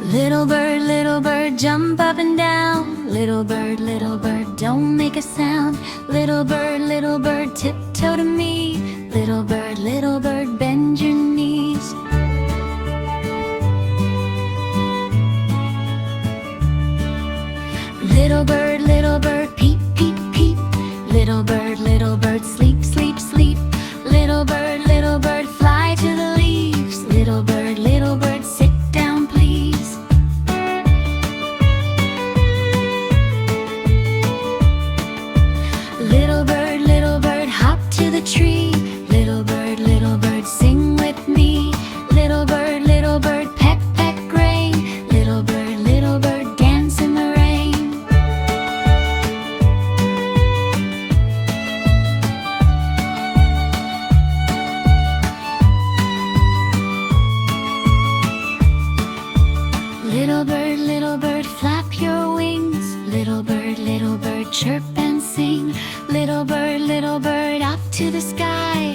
Little bird, jump up and down. Little bird, don't make a sound. Little bird, tiptoe to me. Little bird, bend your knees. Little bird, peep, peep, peep. Little bird, sleep, sleep, sleep. Little bird, fly to the leaves. Little bird, sit down, please. Little bird, hop to the tree. Little bird, sing with me. Little bird, peck, peck, grain. Little bird, dance in the rain. Little bird, flap your wings. Little bird, chirp and sing. Little bird, up to the sky.